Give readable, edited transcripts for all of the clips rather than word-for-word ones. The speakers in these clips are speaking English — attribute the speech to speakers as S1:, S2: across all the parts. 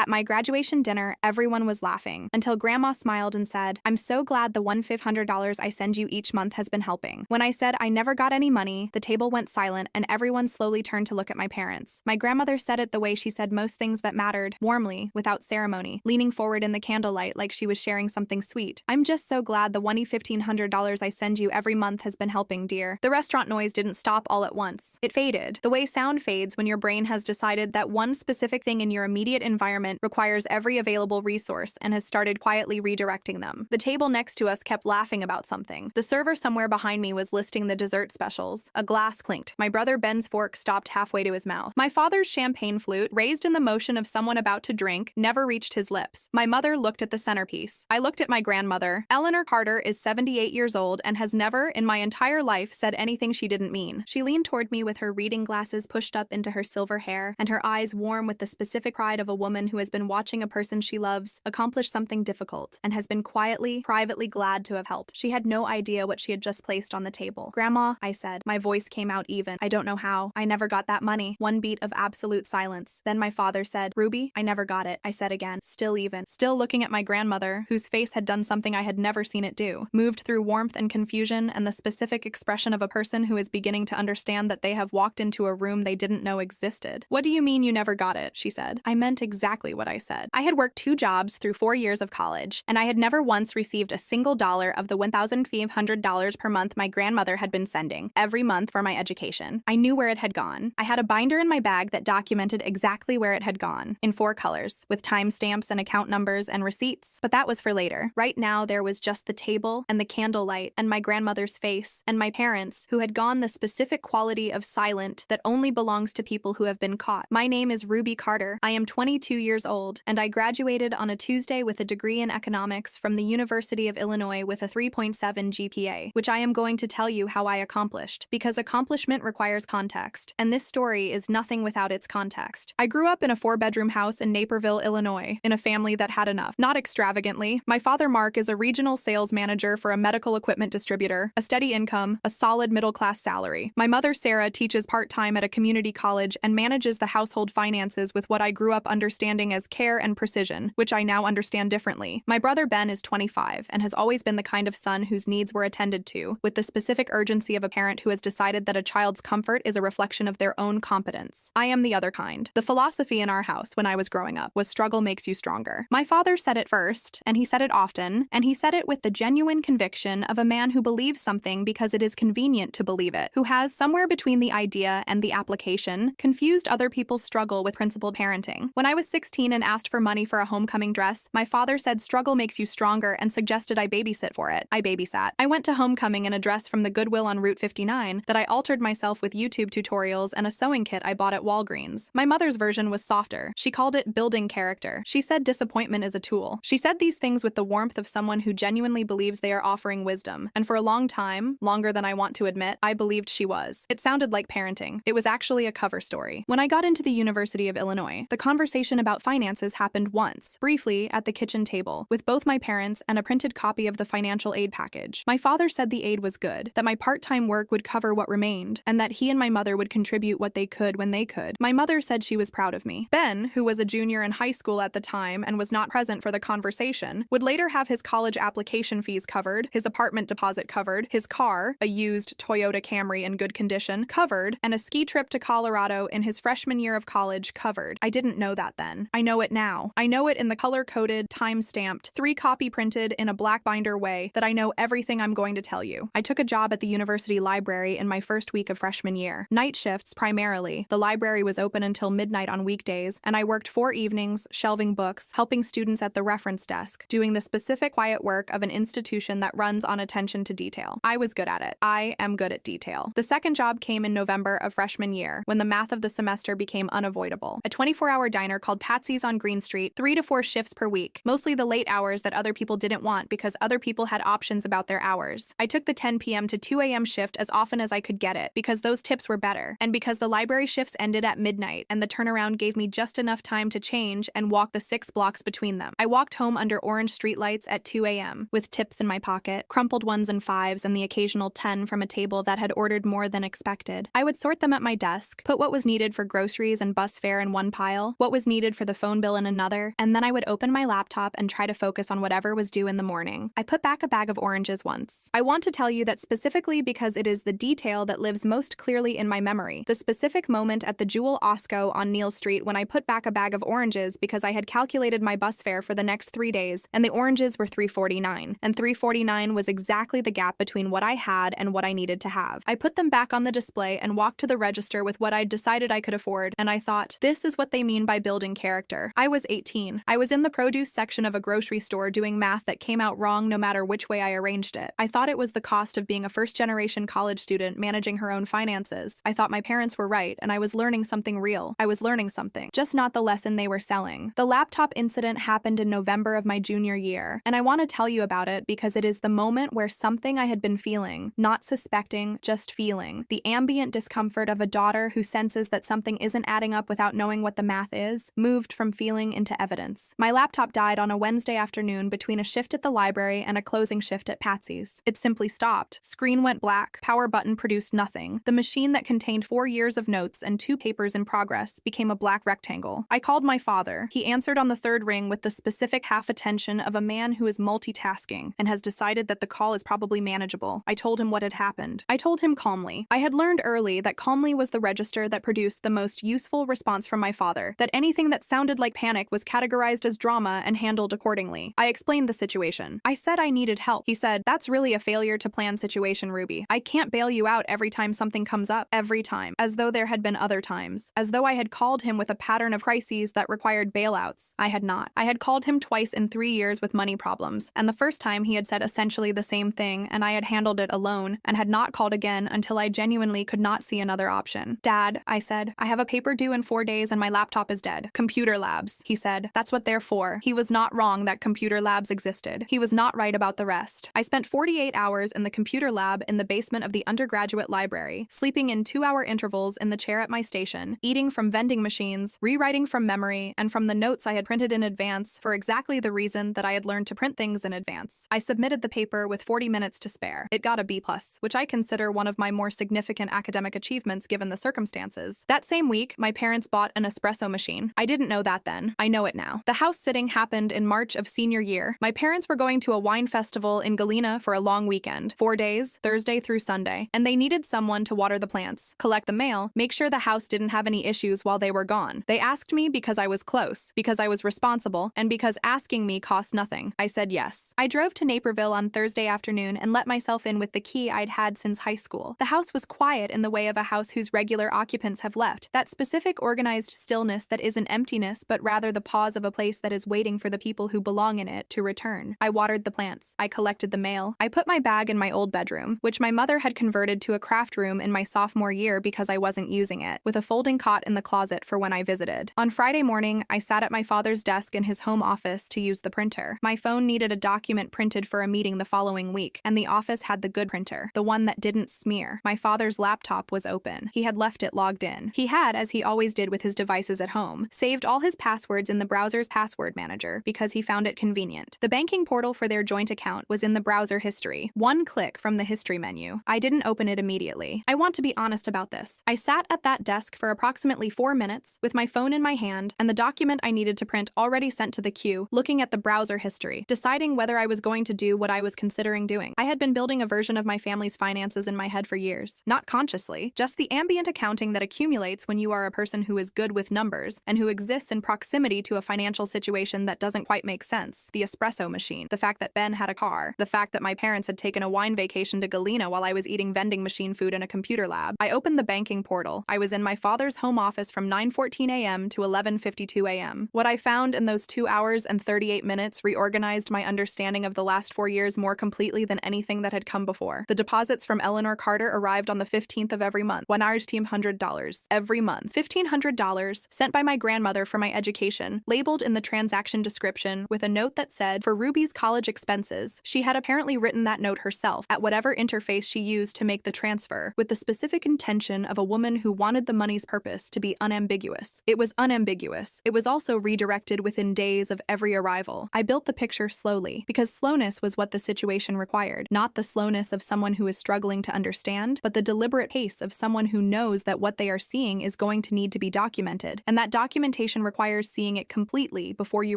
S1: At my graduation dinner, everyone was laughing, until Grandma smiled and said, "I'm so glad the $1,500 I send you each month has been helping." When I said I never got any money, the table went silent and everyone slowly turned to look at my parents. My grandmother said it the way she said most things that mattered, warmly, without ceremony, leaning forward in the candlelight like she was sharing something sweet. "I'm just so glad the $1,500 I send you every month has been helping, dear." The restaurant noise didn't stop all at once. It faded, the way sound fades when your brain has decided that one specific thing in your immediate environment requires every available resource and has started quietly redirecting them. The table next to us kept laughing about something. The server somewhere behind me was listing the dessert specials. A glass clinked. My brother Ben's fork stopped halfway to his mouth. My father's champagne flute, raised in the motion of someone about to drink, never reached his lips. My mother looked at the centerpiece. I looked at my grandmother. Eleanor Carter is 78 years old and has never, in my entire life, said anything she didn't mean. She leaned toward me with her reading glasses pushed up into her silver hair and her eyes warm with the specific pride of a woman who has been watching a person she loves accomplish something difficult and has been quietly, privately glad to have helped. She had no idea what she had just placed on the table. "Grandma," I said. My voice came out even. "I don't know how. I never got that money." One beat of absolute silence. Then my father said, "Ruby, I never got it." I said again, still even, still looking at my grandmother, whose face had done something I had never seen it do, moved through warmth and confusion and the specific expression of a person who is beginning to understand that they have walked into a room they didn't know existed. "What do you mean you never got it?" she said. I meant exactly what I said. I had worked 2 jobs through 4 years of college, and I had never once received a single dollar of the $1,500 per month my grandmother had been sending every month for my education. I knew where it had gone. I had a binder in my bag that documented exactly where it had gone, in 4 colors, with timestamps and account numbers and receipts. But that was for later. Right now, there was just the table and the candlelight and my grandmother's face and my parents, who had gone the specific quality of silent that only belongs to people who have been caught. My name is Ruby Carter. I am 22 years old, and I graduated on a Tuesday with a degree in economics from the University of Illinois with a 3.7 GPA, which I am going to tell you how I accomplished, because accomplishment requires context, and this story is nothing without its context. I grew up in a 4-bedroom house in Naperville, Illinois, in a family that had enough. Not extravagantly. My father, Mark, is a regional sales manager for a medical equipment distributor, a steady income, a solid middle-class salary. My mother, Sarah, teaches part-time at a community college and manages the household finances with what I grew up understanding as care and precision, which I now understand differently. My brother Ben is 25 and has always been the kind of son whose needs were attended to, with the specific urgency of a parent who has decided that a child's comfort is a reflection of their own competence. I am the other kind. The philosophy in our house when I was growing up was struggle makes you stronger. My father said it first, and he said it often, and he said it with the genuine conviction of a man who believes something because it is convenient to believe it, who has, somewhere between the idea and the application, confused other people's struggle with principled parenting. When I was 16 and asked for money for a homecoming dress, my father said struggle makes you stronger and suggested I babysit for it. I babysat. I went to homecoming in a dress from the Goodwill on Route 59 that I altered myself with YouTube tutorials and a sewing kit I bought at Walgreens. My mother's version was softer. She called it building character. She said disappointment is a tool. She said these things with the warmth of someone who genuinely believes they are offering wisdom. And for a long time, longer than I want to admit, I believed she was. It sounded like parenting. It was actually a cover story. When I got into the University of Illinois, the conversation about finances happened once, briefly, at the kitchen table, with both my parents and a printed copy of the financial aid package. My father said the aid was good, that my part-time work would cover what remained, and that he and my mother would contribute what they could when they could. My mother said she was proud of me. Ben, who was a junior in high school at the time and was not present for the conversation, would later have his college application fees covered, his apartment deposit covered, his car, a used Toyota Camry in good condition, covered, and a ski trip to Colorado in his freshman year of college covered. I didn't know that then. I know it now. I know it in the color-coded, time-stamped, 3-copy printed in a black binder way that I know everything I'm going to tell you. I took a job at the university library in my first week of freshman year. Night shifts, primarily. The library was open until midnight on weekdays, and I worked 4 evenings, shelving books, helping students at the reference desk, doing the specific quiet work of an institution that runs on attention to detail. I was good at it. I am good at detail. The second job came in November of freshman year, when the math of the semester became unavoidable. A 24-hour diner called Patsy's on Green Street, 3 to 4 shifts per week, mostly the late hours that other people didn't want because other people had options about their hours. I took the 10 p.m. to 2 a.m. shift as often as I could get it, because those tips were better, and because the library shifts ended at midnight, and the turnaround gave me just enough time to change and walk the 6 blocks between them. I walked home under orange streetlights at 2 a.m., with tips in my pocket, crumpled 1s and 5s, and the occasional 10 from a table that had ordered more than expected. I would sort them at my desk, put what was needed for groceries and bus fare in one pile, what was needed for the the phone bill in another, and then I would open my laptop and try to focus on whatever was due in the morning. I put back a bag of oranges once. I want to tell you that specifically because it is the detail that lives most clearly in my memory. The specific moment at the Jewel Osco on Neal Street when I put back a bag of oranges because I had calculated my bus fare for the next 3 days, and the oranges were $3.49, and $3.49 was exactly the gap between what I had and what I needed to have. I put them back on the display and walked to the register with what I'd decided I could afford, and I thought, this is what they mean by building character. I was 18. I was in the produce section of a grocery store doing math that came out wrong no matter which way I arranged it. I thought it was the cost of being a first-generation college student managing her own finances. I thought my parents were right, and I was learning something real. I was learning something, just not the lesson they were selling. The laptop incident happened in November of my junior year, and I want to tell you about it because it is the moment where something I had been feeling, not suspecting, just feeling, the ambient discomfort of a daughter who senses that something isn't adding up without knowing what the math is, moved from feeling into evidence. My laptop died on a Wednesday afternoon between a shift at the library and a closing shift at Patsy's. It simply stopped. Screen went black. Power button produced nothing. The machine that contained 4 years of notes and 2 papers in progress became a black rectangle. I called my father. He answered on the third ring with the specific half attention of a man who is multitasking and has decided that the call is probably manageable. I told him what had happened. I told him calmly. I had learned early that calmly was the register that produced the most useful response from my father, that anything that sounded like panic was categorized as drama and handled accordingly. I explained the situation. I said I needed help. He said, "That's really a failure to plan situation, Ruby. I can't bail you out every time something comes up, every time," as though there had been other times, as though I had called him with a pattern of crises that required bailouts. I had not. I had called him twice in 3 years with money problems, and the first time he had said essentially the same thing, and I had handled it alone, and had not called again until I genuinely could not see another option. "Dad," I said, "I have a paper due in 4 days and my laptop is dead." "Computer labs," he said. "That's what they're for." He was not wrong that computer labs existed. He was not right about the rest. I spent 48 hours in the computer lab in the basement of the undergraduate library, sleeping in 2-hour intervals in the chair at my station, eating from vending machines, rewriting from memory, and from the notes I had printed in advance for exactly the reason that I had learned to print things in advance. I submitted the paper with 40 minutes to spare. It got a B+, which I consider one of my more significant academic achievements given the circumstances. That same week, my parents bought an espresso machine. I didn't know that then. I know it now. The house sitting happened in March of senior year. My parents were going to a wine festival in Galena for a long weekend, 4 days, Thursday through Sunday, and they needed someone to water the plants, collect the mail, make sure the house didn't have any issues while they were gone. They asked me because I was close, because I was responsible, and because asking me cost nothing. I said yes. I drove to Naperville on Thursday afternoon and let myself in with the key I'd had since high school. The house was quiet in the way of a house whose regular occupants have left, that specific organized stillness that isn't emptiness but rather the pause of a place that is waiting for the people who belong in it to return. I watered the plants. I collected the mail. I put my bag in my old bedroom, which my mother had converted to a craft room in my sophomore year because I wasn't using it, with a folding cot in the closet for when I visited. On Friday morning, I sat at my father's desk in his home office to use the printer. My phone needed a document printed for a meeting the following week, and the office had the good printer, the one that didn't smear. My father's laptop was open. He had left it logged in. He had, as he always did with his devices at home, saved all his passwords in the browser's password manager because he found it convenient. The banking portal for their joint account was in the browser history, one click from the history menu. I didn't open it immediately. I want to be honest about this. I sat at that desk for approximately 4 minutes with my phone in my hand and the document I needed to print already sent to the queue, looking at the browser history, deciding whether I was going to do what I was considering doing. I had been building a version of my family's finances in my head for years, not consciously, just the ambient accounting that accumulates when you are a person who is good with numbers and who exists in proximity to a financial situation that doesn't quite make sense. The espresso machine, the fact that Ben had a car, the fact that my parents had taken a wine vacation to Galena while I was eating vending machine food in a computer lab. I opened the banking portal. I was in my father's home office from 9:14 a.m. to 11:52 a.m. What I found in those 2 hours and 38 minutes reorganized my understanding of the last 4 years more completely than anything that had come before. The deposits from Eleanor Carter arrived on the 15th of every month. $100 every month. $1,500 sent by my grandmother for my education, labeled in the transaction description with a note that said, "For Ruby's college expenses." She had apparently written that note herself at whatever interface she used to make the transfer, with the specific intention of a woman who wanted the money's purpose to be unambiguous. It was unambiguous. It was also redirected within days of every arrival. I built the picture slowly, because slowness was what the situation required, not the slowness of someone who is struggling to understand, but the deliberate pace of someone who knows that what they are seeing is going to need to be documented, and that documentation situation requires seeing it completely before you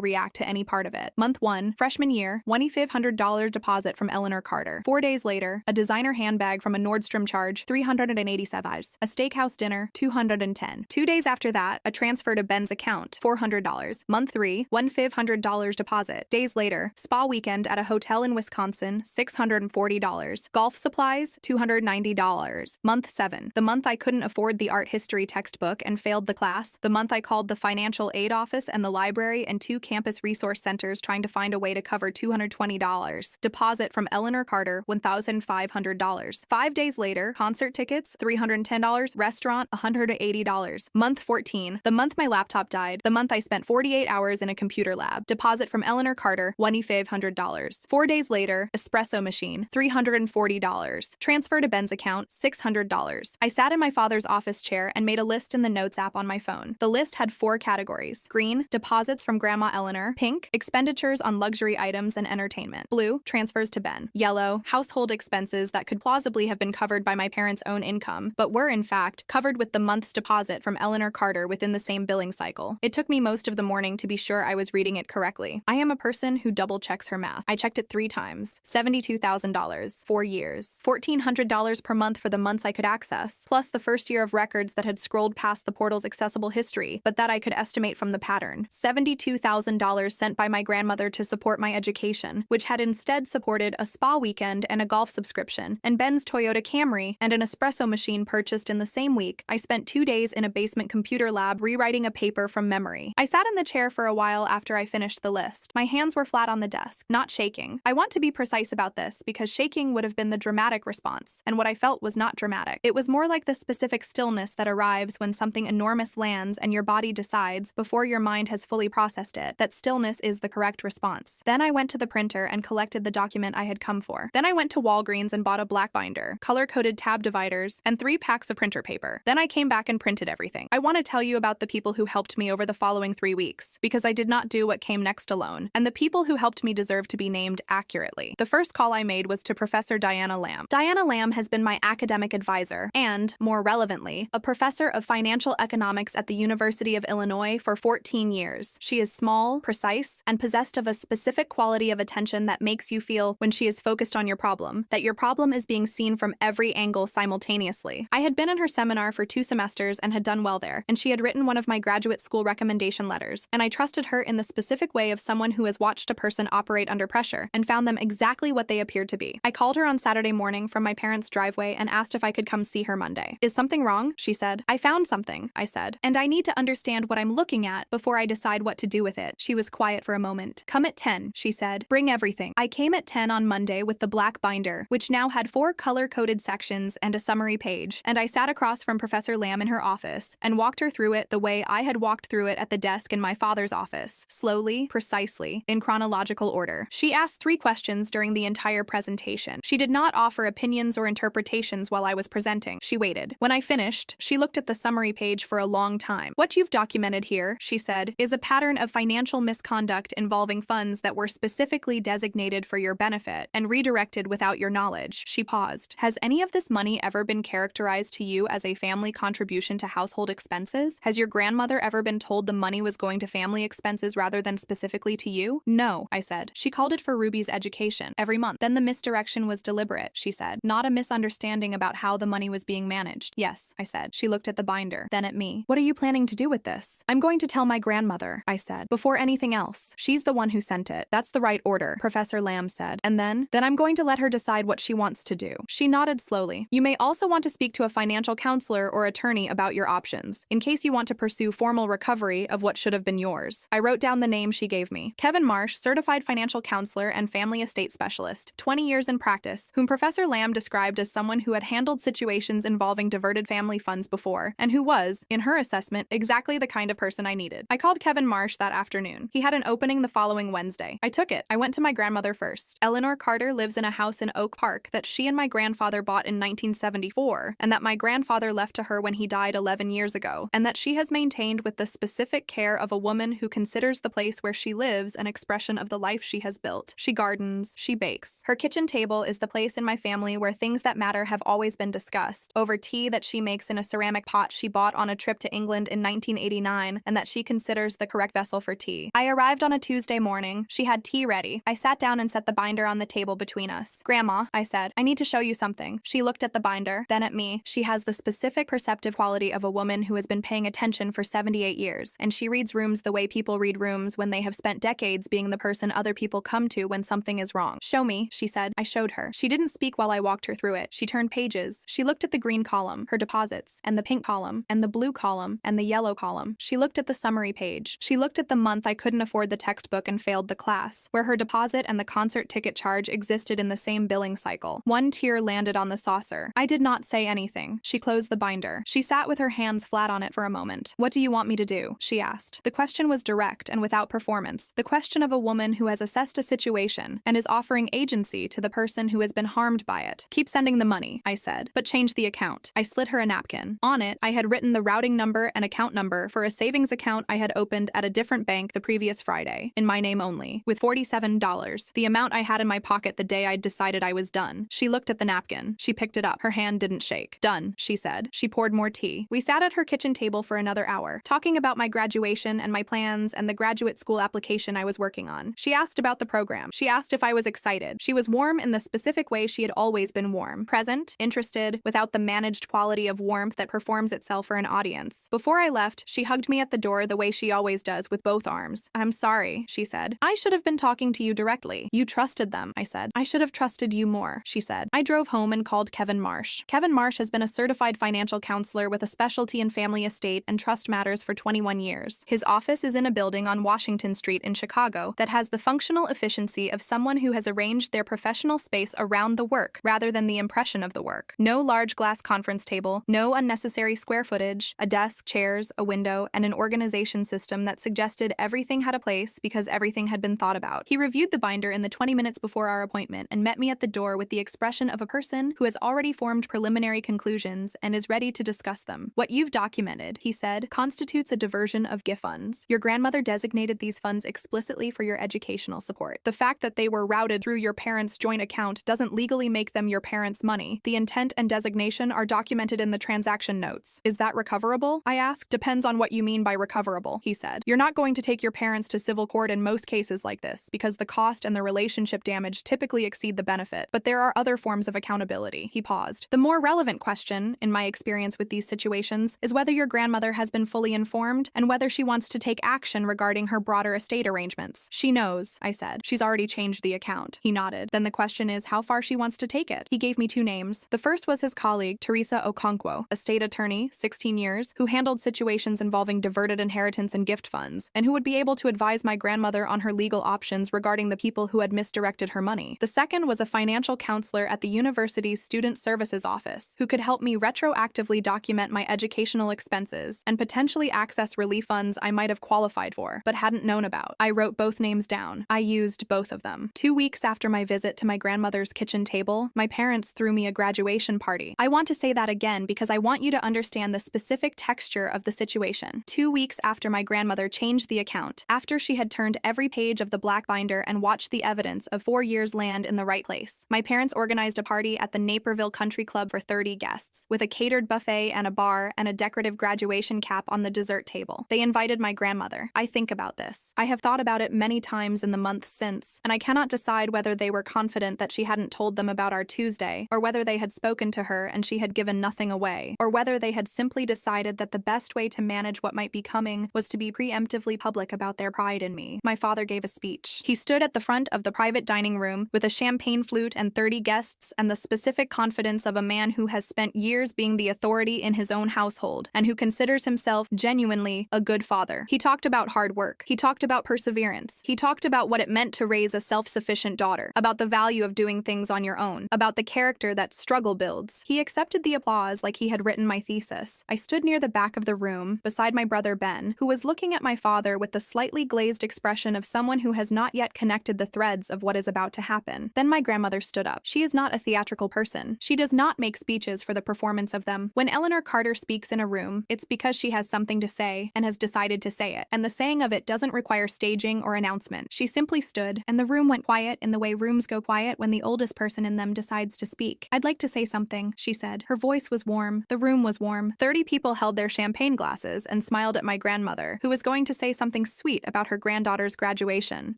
S1: react to any part of it. Month 1, freshman year, $2,500 deposit from Eleanor Carter. 4 days later, a designer handbag from a Nordstrom charge, $387. A steakhouse dinner, $210. 2 days after that, a transfer to Ben's account, $400. Month 3, $1,500 deposit. Days later, spa weekend at a hotel in Wisconsin, $640. Golf supplies, $290. Month 7, the month I couldn't afford the art history textbook and failed the class. The month I called the financial aid office and the library and 2 campus resource centers trying to find a way to cover $220. Deposit from Eleanor Carter, $1,500. 5 days later, concert tickets, $310. Restaurant, $180. Month 14, the month my laptop died. The month I spent 48 hours in a computer lab. Deposit from Eleanor Carter, $2,500. 4 days later, espresso machine, $340. Transfer to Ben's account, $600. I sat in my father's office chair and made a list in the Notes app on my phone. The list had 4 categories. Green, deposits from Grandma Eleanor. Pink, expenditures on luxury items and entertainment. Blue, transfers to Ben. Yellow, household expenses that could plausibly have been covered by my parents' own income, but were, in fact, covered with the month's deposit from Eleanor Carter within the same billing cycle. It took me most of the morning to be sure I was reading it correctly. I am a person who double-checks her math. I checked it 3 times. $72,000. 4 years. $1,400 per month for the months I could access, plus the first year of records that had scrolled past the portal's accessible history, but that I could estimate from the pattern. $72,000 sent by my grandmother to support my education, which had instead supported a spa weekend and a golf subscription, and Ben's Toyota Camry, and an espresso machine purchased in the same week. I spent 2 days in a basement computer lab rewriting a paper from memory. I sat in the chair for a while after I finished the list. My hands were flat on the desk, not shaking. I want to be precise about this because shaking would have been the dramatic response, and what I felt was not dramatic. It was more like the specific stillness that arrives when something enormous lands and your body decides, before your mind has fully processed it, that stillness is the correct response. Then I went to the printer and collected the document I had come for. Then I went to Walgreens and bought a black binder, color-coded tab dividers, and 3 packs of printer paper. Then I came back and printed everything. I want to tell you about the people who helped me over the following 3 weeks, because I did not do what came next alone, and the people who helped me deserve to be named accurately. The first call I made was to Professor Diana Lamb. Diana Lamb has been my academic advisor and, more relevantly, a professor of financial economics at the University of Illinois for 14 years. She is small, precise, and possessed of a specific quality of attention that makes you feel, when she is focused on your problem, that your problem is being seen from every angle simultaneously. I had been in her seminar for 2 semesters and had done well there, and she had written one of my graduate school recommendation letters, and I trusted her in the specific way of someone who has watched a person operate under pressure and found them exactly what they appeared to be. I called her on Saturday morning from my parents' driveway and asked if I could come see her Monday. "Is something wrong?" she said. "I found something," I said, "and I need to understand what I'm looking at before I decide what to do with it." She was quiet for a moment. "Come at 10, she said. "Bring everything." I came at 10 on Monday with the black binder, which now had 4 color-coded sections and a summary page, and I sat across from Professor Lamb in her office and walked her through it the way I had walked through it at the desk in my father's office, slowly, precisely, in chronological order. She asked 3 questions during the entire presentation. She did not offer opinions or interpretations while I was presenting. She waited. When I finished, she looked at the summary page for a long time. "What you've documented here," she said, "is a pattern of financial misconduct involving funds that were specifically designated for your benefit and redirected without your knowledge." She paused. "Has any of this money ever been characterized to you as a family contribution to household expenses? Has your grandmother ever been told the money was going to family expenses rather than specifically to you?" "No," I said. "She called it for Ruby's education every month." "Then the misdirection was deliberate," she said, "not a misunderstanding about how the money was being managed." "Yes," I said. She looked at the binder, then at me. "What are you planning to do with this?" "I'm going to tell my grandmother," I said, "before anything else. She's the one who sent it." "That's the right order," Professor Lamb said. "And then I'm going to let her decide what she wants to do." She nodded slowly. "You may also want to speak to a financial counselor or attorney about your options, in case you want to pursue formal recovery of what should have been yours." I wrote down the name she gave me. Kevin Marsh, certified financial counselor and family estate specialist, 20 years in practice, whom Professor Lamb described as someone who had handled situations involving diverted family funds before, and who was, in her assessment, exactly the kind of person I needed. I called Kevin Marsh that afternoon. He had an opening the following Wednesday. I took it. I went to my grandmother first. Eleanor Carter lives in a house in Oak Park that she and my grandfather bought in 1974, and that my grandfather left to her when he died 11 years ago, and that she has maintained with the specific care of a woman who considers the place where she lives an expression of the life she has built. She gardens, she bakes. Her kitchen table is the place in my family where things that matter have always been discussed, over tea that she makes in a ceramic pot she bought on a trip to England in 1989 fine and that she considers the correct vessel for tea. I arrived on a Tuesday morning. She had tea ready. I sat down and set the binder on the table between us. Grandma, I said, I need to show you something. She looked at the binder, then at me. She has the specific perceptive quality of a woman who has been paying attention for 78 years, and she reads rooms the way people read rooms when they have spent decades being the person other people come to when something is wrong. Show me, she said. I showed her. She didn't speak while I walked her through it. She turned pages. She looked at the green column, her deposits, and the pink column, and the blue column, and the yellow column. She looked at the summary page. She looked at the month I couldn't afford the textbook and failed the class, where her deposit and the concert ticket charge existed in the same billing cycle. One tear landed on the saucer. I did not say anything. She closed the binder. She sat with her hands flat on it for a moment. What do you want me to do? She asked. The question was direct and without performance. The question of a woman who has assessed a situation and is offering agency to the person who has been harmed by it. Keep sending the money, I said, but change the account. I slid her a napkin. On it, I had written the routing number and account number for a savings account I had opened at a different bank the previous Friday, in my name only, with $47, the amount I had in my pocket the day I'd decided I was done. She looked at the napkin. She picked it up. Her hand didn't shake. Done, she said. She poured more tea. We sat at her kitchen table for another hour, talking about my graduation and my plans and the graduate school application I was working on. She asked about the program. She asked if I was excited. She was warm in the specific way she had always been warm. Present, interested, without the managed quality of warmth that performs itself for an audience. Before I left, she hugged me at the door the way she always does, with both arms. I'm sorry, she said. I should have been talking to you directly. You trusted them, I said. I should have trusted you more, she said. I drove home and called Kevin Marsh. Kevin Marsh has been a certified financial counselor with a specialty in family estate and trust matters for 21 years. His office is in a building on Washington Street in Chicago that has the functional efficiency of someone who has arranged their professional space around the work rather than the impression of the work. No large glass conference table, no unnecessary square footage, a desk, chairs, a window, and an organization system that suggested everything had a place because everything had been thought about. He reviewed the binder in the 20 minutes before our appointment and met me at the door with the expression of a person who has already formed preliminary conclusions and is ready to discuss them. What you've documented, he said, constitutes a diversion of gift funds. Your grandmother designated these funds explicitly for your educational support. The fact that they were routed through your parents' joint account doesn't legally make them your parents' money. The intent and designation are documented in the transaction notes. Is that recoverable? I asked. Depends on what you mean by recoverable, he said. You're not going to take your parents to civil court in most cases like this because the cost and the relationship damage typically exceed the benefit. But there are other forms of accountability. He paused. The more relevant question, in my experience with these situations, is whether your grandmother has been fully informed and whether she wants to take action regarding her broader estate arrangements. She knows, I said. She's already changed the account. He nodded. Then the question is how far she wants to take it. He gave me two names. The first was his colleague, Teresa Okonkwo, a state attorney, 16 years, who handled situations involving diverted inheritance and gift funds, and who would be able to advise my grandmother on her legal options regarding the people who had misdirected her money. The second was a financial counselor at the university's Student Services Office, who could help me retroactively document my educational expenses and potentially access relief funds I might have qualified for, but hadn't known about. I wrote both names down. I used both of them. 2 weeks after my visit to my grandmother's kitchen table, my parents threw me a graduation party. I want to say that again because I want you to understand the specific texture of the situation. 2 weeks after my grandmother changed the account, after she had turned every page of the black binder and watched the evidence of 4 years' land in the right place, my parents organized a party at the Naperville Country Club for 30 guests, with a catered buffet and a bar and a decorative graduation cap on the dessert table. They invited my grandmother. I think about this. I have thought about it many times in the months since, and I cannot decide whether they were confident that she hadn't told them about our Tuesday, or whether they had spoken to her and she had given nothing away, or whether they had simply decided that the best way to manage what might be coming was to be preemptively public about their pride in me. My father gave a speech. He stood at the front of the private dining room with a champagne flute and 30 guests and the specific confidence of a man who has spent years being the authority in his own household and who considers himself genuinely a good father. He talked about hard work. He talked about perseverance. He talked about what it meant to raise a self-sufficient daughter, about the value of doing things on your own, about the character that struggle builds. He accepted the applause like he had written my thesis. I stood near the back of the room, beside my brother Ben, who was looking at my father with the slightly glazed expression of someone who has not yet connected the threads of what is about to happen. Then my grandmother stood up. She is not a theatrical person. She does not make speeches for the performance of them. When Eleanor Carter speaks in a room, it's because she has something to say and has decided to say it, and the saying of it doesn't require staging or announcement. She simply stood, and the room went quiet in the way rooms go quiet when the oldest person in them decides to speak. I'd like to say something, she said. Her voice was warm. The room was warm. 30 people held their champagne glasses and smiled smiled at my grandmother, who was going to say something sweet about her granddaughter's graduation.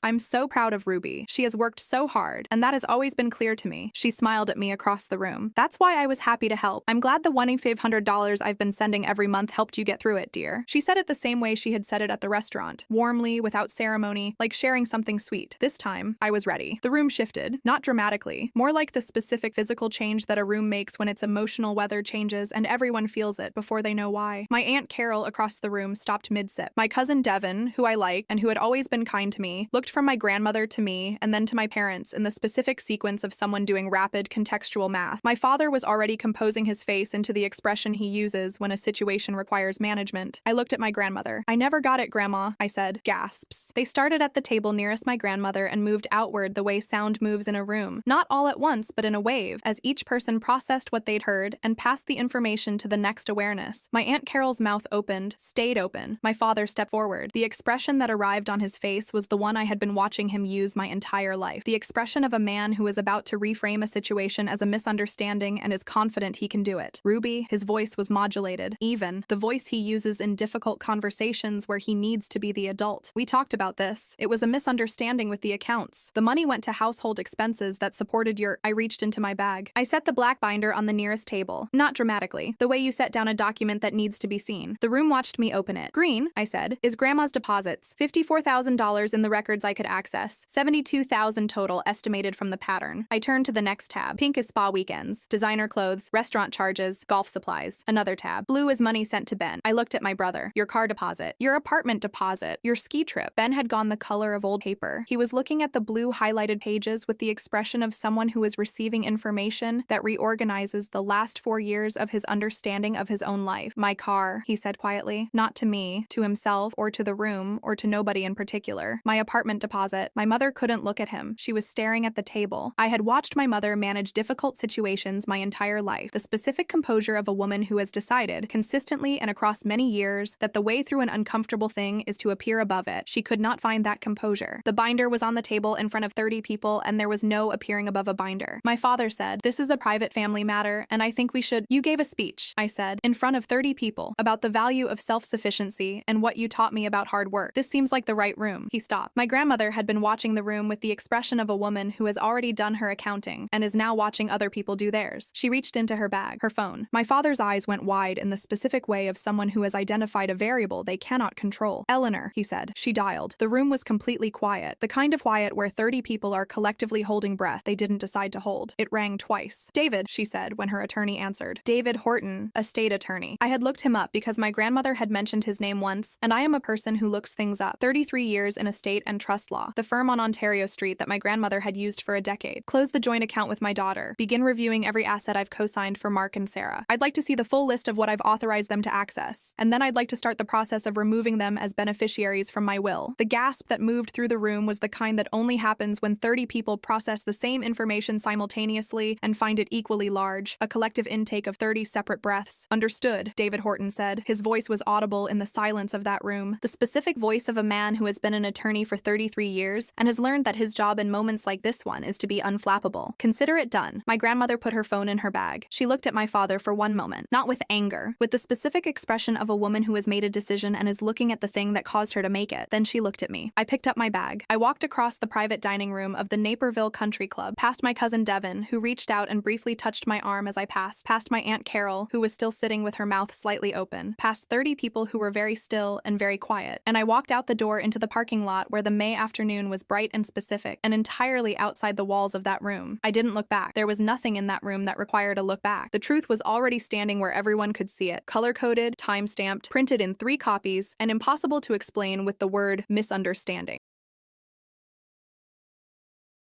S1: I'm so proud of Ruby. She has worked so hard, and that has always been clear to me. She smiled at me across the room. That's why I was happy to help. I'm glad the $1,500 I've been sending every month helped you get through it, dear. She said it the same way she had said it at the restaurant, warmly, without ceremony, like sharing something sweet. This time, I was ready. The room shifted, not dramatically, more like the specific physical change that a room makes when its emotional weather changes and everyone feels it before they know why. My Aunt Carol across the room stopped mid-sip. My cousin Devin, who I liked and who had always been kind to me, looked from my grandmother to me and then to my parents in the specific sequence of someone doing rapid contextual math. My father was already composing his face into the expression he uses when a situation requires management. I looked at my grandmother. I never got it, Grandma, I said. Gasps. They started at the table nearest my grandmother and moved outward the way sound moves in a room. Not all at once, but in a wave, as each person processed what they'd heard and passed the information to the next awareness. My Aunt Carol's mouth opened, stayed open. My father stepped forward. The expression that arrived on his face was the one I had been watching him use my entire life. The expression of a man who is about to reframe a situation as a misunderstanding and is confident he can do it. Ruby, his voice was modulated, even, the voice he uses in difficult conversations where he needs to be the adult. We talked about this. It was a misunderstanding with the accounts. The money went to household expenses that supported your— I reached into my bag. I set the black binder on the nearest table. Not dramatically, the way you set down a document that needs to be seen. The room watched me open it. Green, I said, is Grandma's deposits. $54,000 in the records I could access. $72,000 total estimated from the pattern. I turned to the next tab. Pink is spa weekends, designer clothes, restaurant charges, golf supplies. Another tab. Blue is money sent to Ben. I looked at my brother. Your car deposit. Your apartment deposit. Your ski trip. Ben had gone the color of old paper. He was looking at the blue highlighted pages with the expression of someone who is receiving information that reorganizes the last 4 years of his understanding of his own life. My car, he said quietly. Not to me, to himself, or to the room, or to nobody in particular. My apartment deposit. My mother couldn't look at him. She was staring at the table. I had watched my mother manage difficult situations my entire life. The specific composure of a woman who has decided, consistently and across many years, that the way through an uncomfortable thing is to appear above it. She could not find that composure. The binder was on the table in front of 30 people, and there was no appearing above a binder. My father said, "This is a private family matter, and I think we should—" You gave a speech, I said, in front of 30 people, about the value of self-sufficiency and what you taught me about hard work. This seems like the right room. He stopped. My grandmother had been watching the room with the expression of a woman who has already done her accounting and is now watching other people do theirs. She reached into her bag, her phone. My father's eyes went wide in the specific way of someone who has identified a variable they cannot control. Eleanor, he said. She dialed. The room was completely quiet, the kind of quiet where 30 people are collectively holding breath they didn't decide to hold. It rang twice. David, she said when her attorney answered. David Horton, a state attorney. I had looked him up because my grandmother had mentioned his name once, and I am a person who looks things up. 33 years in estate and trust law, the firm on Ontario Street that my grandmother had used for a decade. Close the joint account with my daughter. Begin reviewing every asset I've co-signed for Mark and Sarah. I'd like to see the full list of what I've authorized them to access, and then I'd like to start the process of removing them as beneficiaries from my will. The gasp that moved through the room was the kind that only happens when 30 people process the same information simultaneously and find it equally large, a collective intake of 30 separate breaths. Understood, David Horton said. His voice was audible in the silence of that room, the specific voice of a man who has been an attorney for 33 years and has learned that his job in moments like this one is to be unflappable. Consider it done. My grandmother put her phone in her bag. She looked at my father for one moment, not with anger, with the specific expression of a woman who has made a decision and is looking at the thing that caused her to make it. Then she looked at me. I picked up my bag. I walked across the private dining room of the Naperville Country Club, past my cousin Devin, who reached out and briefly touched my arm as I passed, past my Aunt Carol, who was still sitting with her mouth slightly open, past 30 people who were very still and very quiet, and I walked out the door into the parking lot where the May afternoon was bright and specific, and entirely outside the walls of that room. I didn't look back. There was nothing in that room that required a look back. The truth was already standing where everyone could see it, color-coded, time-stamped, printed in 3 copies, and impossible to explain with the word misunderstanding.